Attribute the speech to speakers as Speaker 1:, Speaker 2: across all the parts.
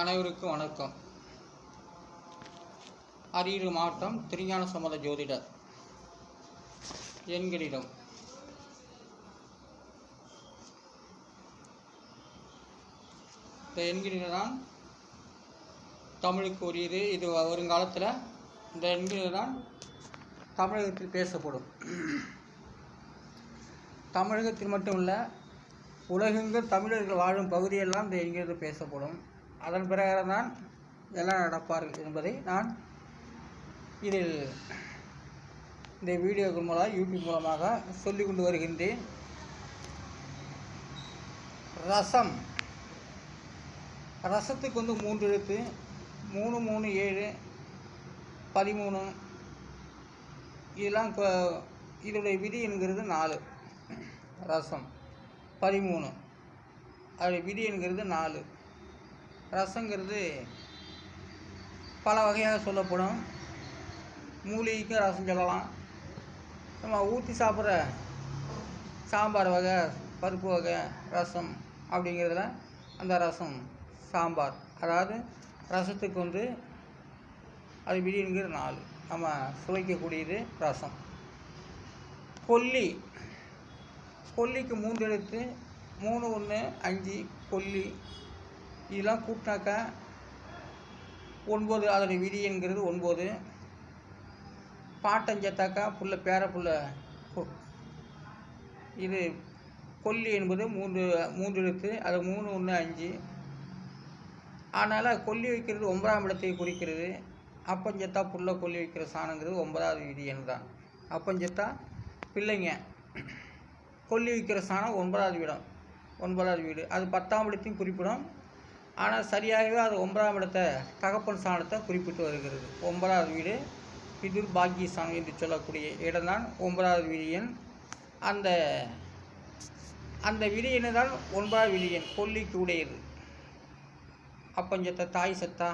Speaker 1: அனைவருக்கும் வணக்கம். அரியலூர் மாவட்டம் திருஞான சம்பந்த ஜோதிடர். எண்களிடம் இந்த எண்களிடம் தான் தமிழுக்கு உரியது. இது வருங்காலத்தில் இந்த எண்களில் தான் தமிழகத்தில் பேசப்படும். தமிழகத்தில் மட்டும் இல்லை, உலகெங்கும் தமிழர்கள் வாழும் பகுதியெல்லாம் இந்த எண்களில் பேசப்படும். அதன் பிரகாரம் தான் எல்லாம் நடப்பார்கள் என்பதை நான் இதில் இந்த வீடியோக்கள் மூலம் யூடியூப் மூலமாக சொல்லிக் கொண்டு வருகின்றேன். ரசத்துக்கு 3 எழுத்து 3 3 7 13. இதெல்லாம் இதோடைய விதி என்கிறது 4. ரசம் 13, அதோடைய விதி என்கிறது 4. ரசங்கிறது பல வகையாக சொல்லப்படும். மூலிகைக்கு ரசம் சொல்லலாம். நம்ம ஊற்றி சாப்பிட்ற சாம்பார் வகை, பருப்பு வகை ரசம் அப்படிங்கிறதுல அந்த ரசம் சாம்பார், அதாவது ரசத்துக்கு அது விதிங்கிற 4 நம்ம சுவைக்கக்கூடியது ரசம். கொல்லிக்கு 3 எழுத்து 3 1 5 கொல்லி. இதெல்லாம் கூட்டினாக்கா 9. அதோடைய விதி என்கிறது 9. பாட்டஞ்சத்தாக்கா புள்ள பேர புள்ள. இது கொல்லி என்பது 3 எழுத்து, அது 3 1 5. அதனால் கொல்லி வைக்கிறது 9ஆம் இடத்தை குறிக்கிறது. அப்பஞ்சத்தா புள்ள கொல்லி வைக்கிற சாணங்கிறது 9வது விதி எண் தான். அப்பஞ்சத்தா பிள்ளைங்க கொல்லி வைக்கிற சாணம் 9வது வீடு. அது 10ஆம் இடத்தையும் குறிப்பிடும். ஆனால் சரியாகவே அது 9ஆம் இடத்தை தகப்பன் சாணத்தை குறிப்பிட்டு வருகிறது. 9வது வீடு பிதுர் பாக்கிய சாணம் என்று சொல்லக்கூடிய இடம்தான் 9வது விதி எண். அந்த விதி எண்ணு தான் 9வது விதி எண் கொல்லிக்கு உடையது. அப்பஞ்சத்தா தாய் சத்தா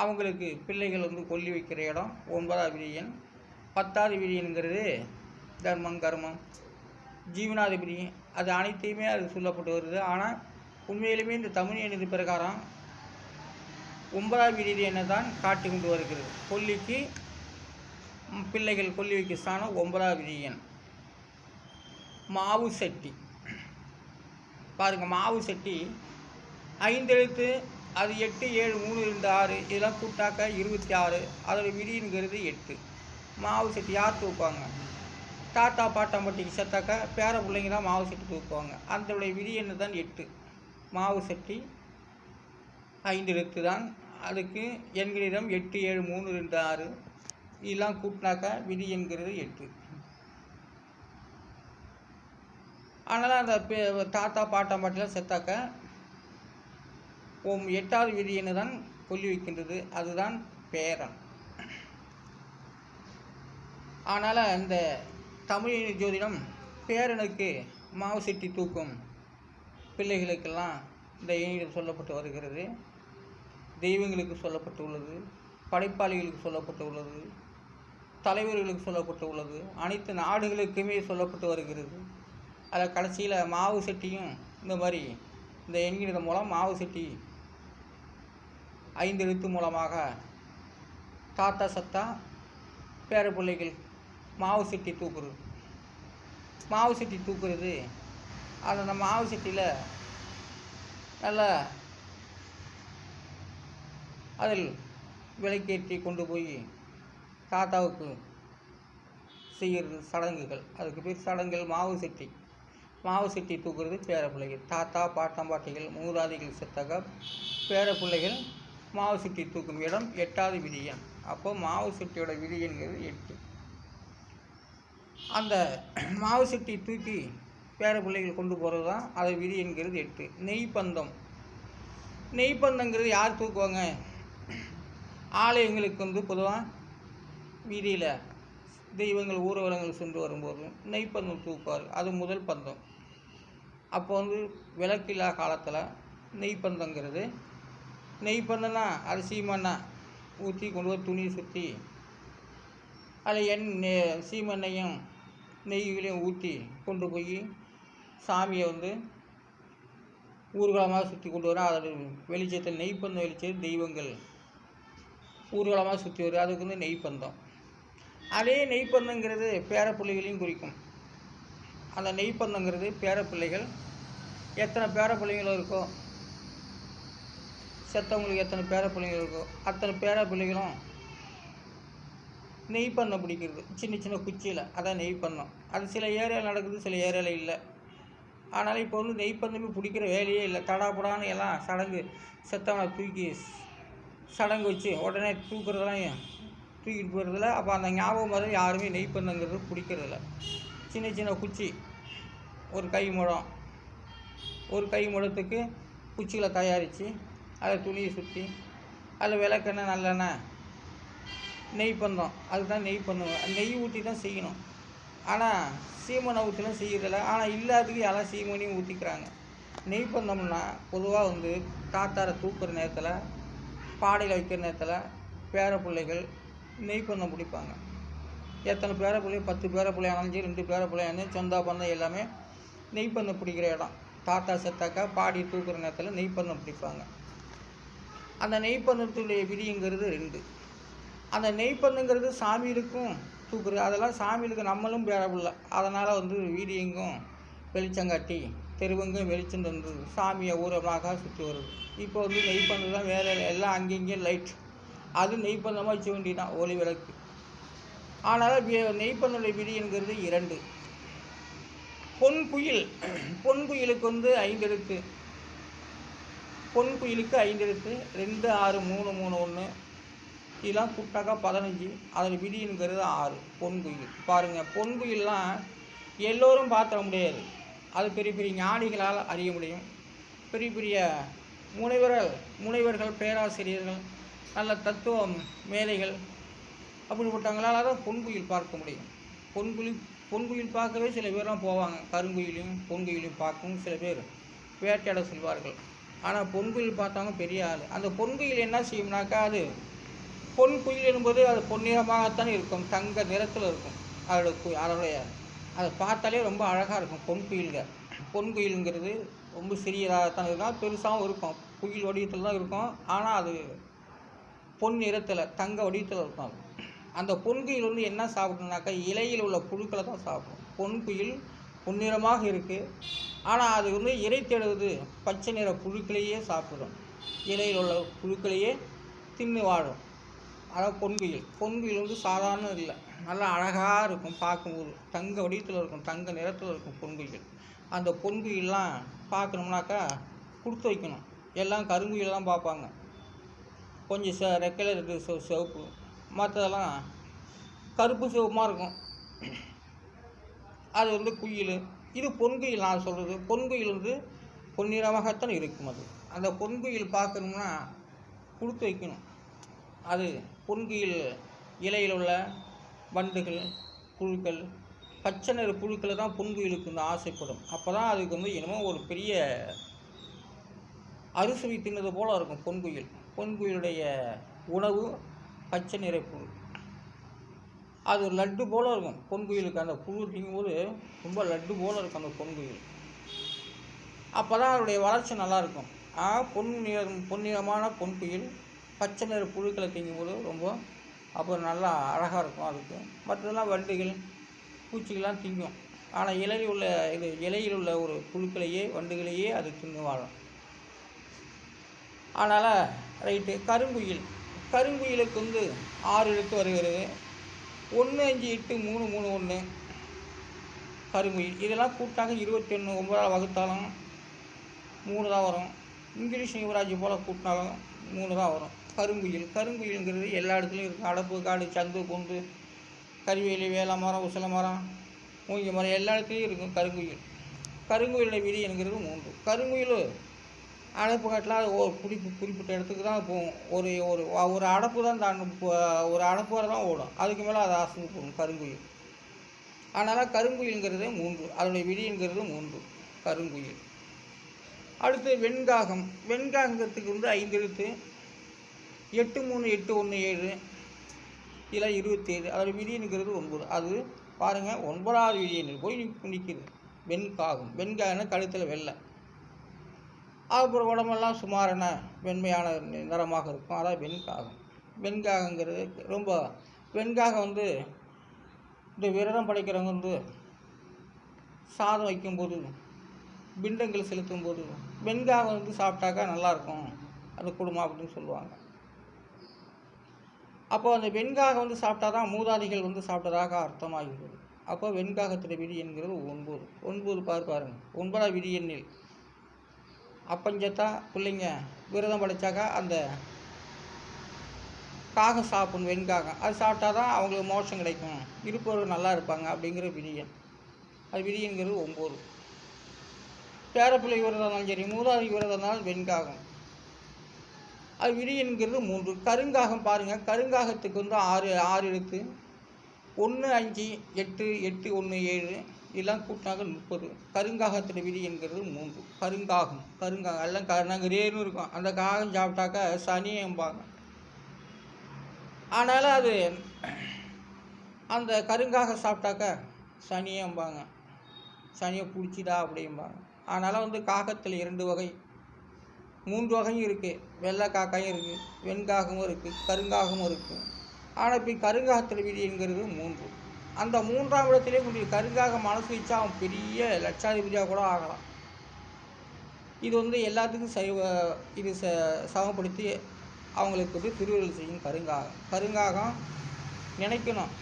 Speaker 1: அவங்களுக்கு பிள்ளைகள் கொல்லி வைக்கிற இடம் 9வது விதி எண். 10வது விதி என்கிறது தர்மம் கர்மம் ஜீவனாதிபதி. அது அனைத்தையுமே அது சொல்லப்பட்டு வருது. ஆனால் உண்மையிலுமே இந்த தமிழ் எண்ணது பிரகாரம் 9வது விதி எண்ணை தான் காட்டி கொண்டு வருகிறது. கொல்லிக்கு பிள்ளைகள் கொல்லி வைக்க ஸ்தானம் 9வது விதி எண். மாவு சட்டி பாருங்கள். மாவு சட்டி 5 எழுத்து, அது 8 7 3 2 6. இதெல்லாம் கூட்டாக்க 26. அதோடய விதிங்கிறது 8. மாவு சட்டி யார் தூக்குவாங்க? தாத்தா பாட்டாம்பட்டிக்கு செத்தாக்கா பேர பிள்ளைங்க தான் மாவு சட்டி தூக்குவாங்க. அதோடைய விதி என்ன தான் 8. மாவு சட்டி 5 எழுத்து தான். அதுக்கு எண்களிடம் 8 7 3 2 6. இதெல்லாம் கூட்டினாக்கா விதி என்கிறது 8. அதனால் அந்த தாத்தா பாட்டாம்பாட்டிலாம் செத்தாக்க 8வது விதி என்ன தான் கொல்லி வைக்கின்றது. அதுதான் பேரன். அதனால் அந்த தமிழ் ஜோதிடம் பேரனுக்கு மாவு சட்டி தூக்கும் பிள்ளைகளுக்கெல்லாம் இந்த எண்ணிடம் சொல்லப்பட்டு வருகிறது. தெய்வங்களுக்கு சொல்லப்பட்டு உள்ளது, படைப்பாளிகளுக்கு சொல்லப்பட்டு உள்ளது, தலைவர்களுக்கு சொல்லப்பட்டு உள்ளது, அனைத்து நாடுகளுக்குமே சொல்லப்பட்டு வருகிறது. அதில் கடைசியில் மாவு சட்டியும் இந்த மாதிரி இந்த எண்ணிடம் மூலம் மாவு சட்டி 5 எழுத்து மூலமாக தாத்தா சத்தா பேர பிள்ளைகள் மாவு சட்டி தூக்குறது. அந்த மாவு சட்டியில் நல்லா அதில் விளக்கேற்றி கொண்டு போய் தாத்தாவுக்கு செய்கிறது சடங்குகள். அதுக்கு பேர் சடங்குகள். மாவு சட்டி தூக்குறது பேர பிள்ளைகள். தாத்தா பாட்டாம்பாட்டிகள் மூதாதிகள் செத்தாக பேர பிள்ளைகள் மாவு சட்டி தூக்கும் இடம் 8வது விதி எண். அப்போ மாவு சட்டியோட விதி என்கிறது 8. அந்த மாவு சட்டி தூக்கி பேர பிள்ளைகள் கொண்டு போகிறது தான் அதை விதி என்கிறது 8. நெய்ப்பந்தங்கிறது யார் தூக்குவாங்க? ஆலயங்களுக்கு பொதுவாக வீதியில் தெய்வங்கள் ஊர்வலங்கள் சென்று வரும்போது நெய்ப்பந்தம் தூக்குவார். அது முதல் பந்தம். அப்போ விளக்கில்லா காலத்தில் நெய்ப்பந்தம்னா அது சீமண்ணெய் ஊற்றி கொண்டு போய் துணியை சுற்றி அதில் சீமண்ணையும் நெய்களையும் ஊற்றி கொண்டு போய் சாமியை ஊர்வலமாக சுற்றி கொண்டு வரும். அதோட வெளிச்சத்தில் நெய்ப்பந்தம் வெளிச்சம் தெய்வங்கள் ஊர்வலமாக சுற்றி வரும். அதுக்கு வந்து நெய்ப்பந்தம். அதே நெய்ப்பந்தங்கிறது பேரப்பிள்ளைகளையும் குறிக்கும். அந்த நெய்ப்பந்தங்கிறது பேரப்பிள்ளைகள் எத்தனை பேரப்பிள்ளைங்களும் இருக்கோ, செத்தவங்களுக்கு எத்தனை பேரப்பிள்ளைங்கள் இருக்கோ அத்தனை பேரப்பிள்ளைகளும் நெய்ப்பந்தம் பிடிக்கிறது. சின்ன சின்ன குச்சியில் அதான் நெய்ப்பந்தம். அது சில ஏரியாவில் நடக்குது, சில ஏரியாவில் இல்லை. அதனால் இப்போ வந்து நெய்ப்பந்தமே பிடிக்கிற வேலையே இல்லை. தடாப்புடான்னு எல்லாம் சடங்கு, செத்தவனை தூக்கி சடங்கு வச்சு உடனே தூக்குறதெல்லாம் தூக்கிட்டு போகிறதில்ல. அப்போ அந்த ஞாபகம் மாதிரி யாருமே நெய்ப்பந்தங்கிறது பிடிக்கிறதில்ல. சின்ன சின்ன குச்சி, ஒரு கை முழத்துக்கு குச்சியில் தயாரித்து அதை துணியை சுற்றி அதில் விளக்கெண்ணெய் நல்லெண்ணெய் நெய்ப்பந்தம், அதுதான் நெய்ப்பந்தம். நெய் ஊற்றி தான் செய்யணும். ஆனால் சீமனை ஊற்றிலாம் செய்யறதில்ல. ஆனால் இல்லாததுக்கு எல்லாம் சீமனையும் ஊற்றிக்கிறாங்க. நெய்ப்பந்தம்னா பொதுவாக வந்து தாத்தாரை தூக்குற நேரத்தில், பாடையில் வைக்கிற நேரத்தில் பேரப்பிள்ளைகள் நெய்ப்பந்தம் பிடிப்பாங்க. எத்தனை பேரப்பிள்ளை, 10 பேரப்பிள்ளை ஆனாலும் 2 பேரப்பிள்ளை ஆனாலும் சொந்த பந்தம் எல்லாமே நெய்ப்பந்தம் பிடிக்கிற இடம். தாத்தா செத்தாக்கா பாடி தூக்குற நேரத்தில் நெய்ப்பந்தம் பிடிப்பாங்க. அந்த நெய்ப்பந்தத்துடைய விதிங்கிறது 2. அந்த நெய்ப்பந்தங்கிறது சாமிகளுக்கும் தூக்குறது. அதெல்லாம் சாமிகளுக்கு நம்மளும் பேரப்பில்லை. அதனால் வந்து வீடியெங்கும் வெளிச்சங்காட்டி தெருவெங்கும் வெளிச்சம் தந்து சாமியை ஊரமாக சுற்றி வருது. இப்போ வந்து நெய்ப்பந்தம் தான் வேலை, எல்லாம் அங்கேயும் லைட், அது நெய்ப்பந்தமாக வச்ச வேண்டியதான், ஒளி விளக்கு. ஆனால் நெய்ப்பந்தனுடைய விதிங்கிறது 2. பொன்குயில், பொன்குயிலுக்கு வந்து 5 எழுத்து. பொன்குயிலுக்கு 5 எழுத்து. 2, 6, 3, 3, 1 இதெல்லாம் கூட்டாக்கா 15. அதில் விதிங்கிறது 6. பொன்குயில் பாருங்கள். பொன்குயில்லாம் எல்லோரும் பார்த்துட முடியாது. அது பெரிய பெரிய ஞானிகளால் அறிய முடியும். பெரிய பெரிய முனைவர்கள், பேராசிரியர்கள், நல்ல தத்துவம் மேதைகள் அப்படிப்பட்டவங்களால் தான் பொன்குயில் பார்க்க முடியும். பொன்குயில் பார்க்கவே சில பேர்லாம் போவாங்க. கருங்குயிலையும் பொன்குயிலையும் பார்க்கவும் சில பேர் வேட்டையாட செல்வார்கள். ஆனால் பொன்குயில் பார்த்தவங்க பெரிய ஆள். அந்த பொன்குயில் என்ன செய்யும்னாக்கா, அது பொன்குயில் என்பது அது பொன்னிறமாகத்தான் இருக்கும், தங்க நிறத்தில் இருக்கும். அதோடைய அதை பார்த்தாலே ரொம்ப அழகாக இருக்கும். பொன்குயிலுங்கிறது ரொம்ப சிறியதாகத்தான் இருக்கும், பெருசாகவும் இருக்கும், குயில் வடிவத்தில் தான் இருக்கும். ஆனால் அது பொன் நிறத்தில் தங்க வடிவத்தில் இருக்கும். அந்த பொன்குயில் வந்து என்ன சாப்பிடணுனாக்கா, இலையில் உள்ள புழுக்களை தான் சாப்பிடும். பொன்குயில் பொன்னிறமாக இருக்குது, ஆனால் அது வந்து இறை தேடுவது பச்சை நிற புழுக்களையே சாப்பிடும். இலையில் உள்ள புழுக்களையே தின்னு வாழும். அதாவது பொன்குயில் வந்து சாதாரண இல்லை, நல்லா அழகாக இருக்கும். பார்க்கும்போது தங்க வடிவத்தில் இருக்கும், தங்க நிறத்தில் இருக்கும் பொன்குயில். அந்த பொன்குயிலாம் பார்க்கணும்னாக்கா கொடுத்து வைக்கணும். எல்லாம் கருங்குயில் தான் பார்ப்பாங்க. கொஞ்சம் ரெக்கையில் இருக்குது சிவப்பு, மற்றதெல்லாம் கருப்பு சிவப்புமாக இருக்கும். அது வந்து குயில். இது பொன்குயில். நான் சொல்கிறது பொன்குயில் வந்து பொன்னிறமாகத்தான் இருக்கும். அந்த பொன்குயில் பார்க்கணும்னா கொடுத்து வைக்கணும். அது பொன்குயில் இலையில் உள்ள வண்டுகள், புழுக்கள், பச்சை நிற புழுக்களை தான் பொன்குயிலுக்கு வந்து ஆசைப்படும். அப்போ தான் அதுக்கு வந்து என்னமோ ஒரு பெரிய அறுசுவை தின்னது போல் இருக்கும் பொன்குயில். பொன்குயிலுடைய உணவு பச்சை நிற புழு. அது ஒரு லட்டு போல் இருக்கும் பொன்குயிலுக்கு. அந்த புழு திங்கும்போது ரொம்ப லட்டு போல் இருக்கும் அந்த பொன்குயில். அப்போ தான் அதனுடைய வளர்ச்சி நல்லாயிருக்கும். பொன்னிறமான பொன்குயில் பச்சை நிற புழுக்களை திங்கும்போது ரொம்ப அப்புறம் நல்லா அழகாக இருக்கும். அதுக்கு மற்றதெல்லாம் வண்டுகள், பூச்சிகள்லாம் திங்கும். ஆனால் இலையில் உள்ள ஒரு புழுக்களையே, வண்டுகளையே அது தின்னு வாழும். அதனால் ரைட்டு. கருங்குயிலுக்கு வந்து 6 எழுத்து வருகிறது. 1, 5, 8, 3, 3, 1 கருங்குயில். இதெல்லாம் கூட்டாக 21. 9ஆல் வகுத்தாலும் 3 தான் வரும். இங்கிலீஷ் யுவராஜ் போல் கூட்டினாலும் 3 தான் வரும். கருங்குயிலுங்கிறது எல்லா இடத்துலையும் இருக்கும். அடப்பு, காடு, சந்து, பொந்து, கறிவேலி, வேலை மரம், உசல மரம், மூங்கி மரம் எல்லா இடத்துலையும் இருக்கும் கருங்குயிலுடைய விதி என்கிறது 3. கருங்குயில் அடப்பு காட்டில் அது ஒரு குறிப்பிட்ட இடத்துக்கு தான் போகும். ஒரு அடப்பு தான் ஒரு அடப்பு வரை தான் ஓடும். அதுக்கு மேலே அது அசந்து போகும் கருங்குயில். அதனால் கருங்குயிலுங்கிறது 3. அதனுடைய விதிங்கிறது 3 கருங்குயில். அடுத்து வெண்காகத்துக்கு வந்து 5 எழுத்து. 8, 3, 8, 1, 7 இதில் 27. அதோட விதிங்கிறது 9. அது பாருங்கள் 9ஆவது விதியை போய் நிற்கிது வெண்காகம்னா கழுத்தில் வெள்ளை. அப்புறம் உடம்பெல்லாம் சுமாரான வெண்மையான நிறமாக இருக்கும். அதான் வெண்காகம். வெண்காகங்கிறது ரொம்ப வெண்காகம் வந்து இந்த விரதம் படைக்கிறவங்க வந்து சாதம் வைக்கும்போது பிண்டங்கள் செலுத்தும்போது வெண்காகம் வந்து சாப்பிட்டாக்கா நல்லாயிருக்கும் அந்த குடும்பம் அப்படின்னு சொல்லுவாங்க. அப்போ அந்த வெண்காகம் வந்து சாப்பிட்டா தான் மூதாதிகள் வந்து சாப்பிட்டதாக அர்த்தமாகிறது. அப்போ வெண்காகத்தில் விதி என்கிறது 9. 9 பாருங்க. 9ஆம் விதி எண்ணில் அப்பஞ்சத்தா பிள்ளைங்க விரதம் படைச்சாக்கா அந்த காகம் சாப்பிடணும். வெண்காகம் அது சாப்பிட்டா தான் அவங்களுக்கு மோட்சம் கிடைக்கும், இருப்பவர்கள் நல்லா இருப்பாங்க அப்படிங்கிற விதி எண். அது விதி என்கிறது 9. பேரப்பிள்ளை விரதம் இருந்தாலும் சரி, மூதாதி விரதம் இருந்தாலும் வெண்காகம். அது விதி என்கிறது 3. கருங்காகம் பாருங்கள். கருங்காகத்துக்கு வந்து 6 எழுத்து. 1 5 8 8 1 7 இதெல்லாம் கூட்டினாக்க 30. கருங்காகத்தில் விதி என்கிறது 3. கருங்காகம் எல்லாம் நாங்கள் ரேன்னு இருக்கும். அந்த காகம் சாப்பிட்டாக்கா சனியம்பாங்க. ஆனாலும் அது அந்த கருங்காகம் சாப்பிட்டாக்கா சனியம்பாங்க. சனியை பிடிச்சிடா அப்படிம்பாங்க. அதனால் வந்து காகத்தில் 2 வகை 3 வகையும் இருக்குது. வெள்ளை காக்காயும் இருக்குது, வெண்காகமும் இருக்குது, கருங்காகமும் இருக்குது. ஆனால் இப்போ கருங்காகத்தில் விதி என்கிறது 3. அந்த 3ஆம் இடத்திலே கொஞ்சம் கருங்காக மனசு வச்சா அவன் பெரிய லட்சாதிபதியாக கூட ஆகலாம். இது வந்து எல்லாத்துக்கும் இது சமப்படுத்தி அவங்களுக்கு வந்து திருவிழல் செய்யும் கருங்காகம் நினைக்கணும்.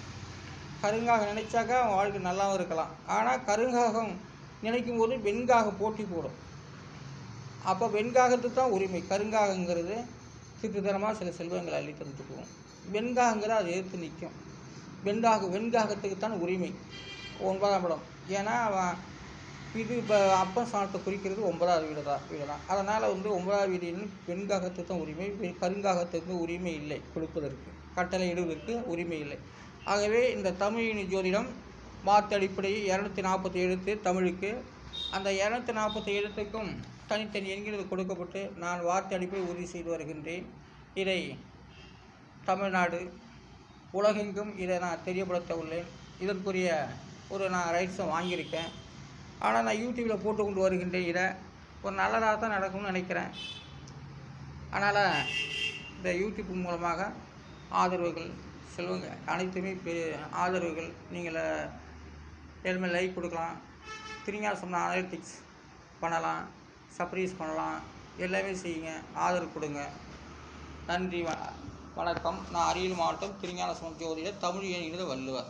Speaker 1: கருங்காகம் நினைச்சாக்கா அவன் வாழ்க்கை நல்லாவும் இருக்கலாம். ஆனால் கருங்காகம் நினைக்கும் போது வெண்காகம் போட்டி போடும். அப்போ வெண்காகத்துக்கு தான் உரிமை. கருங்காகங்கிறது திருத்தரமாக சில செல்வங்களை அள்ளி தந்துக்குவோம். வெண்காகங்கிறது அது எதிர்த்து நிற்கும். வெண்காகத்துக்கு தான் உரிமை 9ஆம் இடம். ஏன்னா அவன் இது இப்போ அப்பன் சாணத்தை குறிக்கிறது 9ஆவது வீடு தான். அதனால் வந்து 9ஆவது வீடுன்னு வெண்காகத்துக்கு தான் உரிமை. கருங்காகத்துக்கு உரிமை இல்லை கொடுப்பதற்கு, கட்டளை இடுவதற்கு உரிமை இல்லை. ஆகவே இந்த தமிழின் ஜோதிடம் மாற்று அடிப்படை 240 எழுத்து தமிழுக்கு. அந்த 240 எழுத்துக்கும் தனித்தனி என்கிறது கொடுக்கப்பட்டு நான் வார்த்தை அடிப்படை உறுதி செய்து வருகின்றேன். இதை தமிழ்நாடு உலகெங்கும் இதை நான் தெரியப்படுத்த உள்ளேன். இதற்குரிய நான் ரைட்ஸும் வாங்கியிருக்கேன். ஆனால் நான் யூடியூப்பில் போட்டு கொண்டு வருகின்றேன். இதை ஒரு நல்லதாக தான் நடக்கும்னு நினைக்கிறேன். அதனால் இந்த யூடியூப் மூலமாக ஆதரவுகள் செல்வங்க அனைத்துமே ஆதரவுகள் நீங்கள் எல்லாமே லைக் கொடுக்கலாம், திருஞான அனலிட்டிக்ஸ் பண்ணலாம், சப்ரைஸ் பண்ணலாம், எல்லாமே செய்யுங்க, ஆதரவு கொடுங்க. நன்றி, வணக்கம். நான் அரியலூர் மாவட்டம் திருஞான ஜோதிடர் தமிழ் வள்ளுவர்.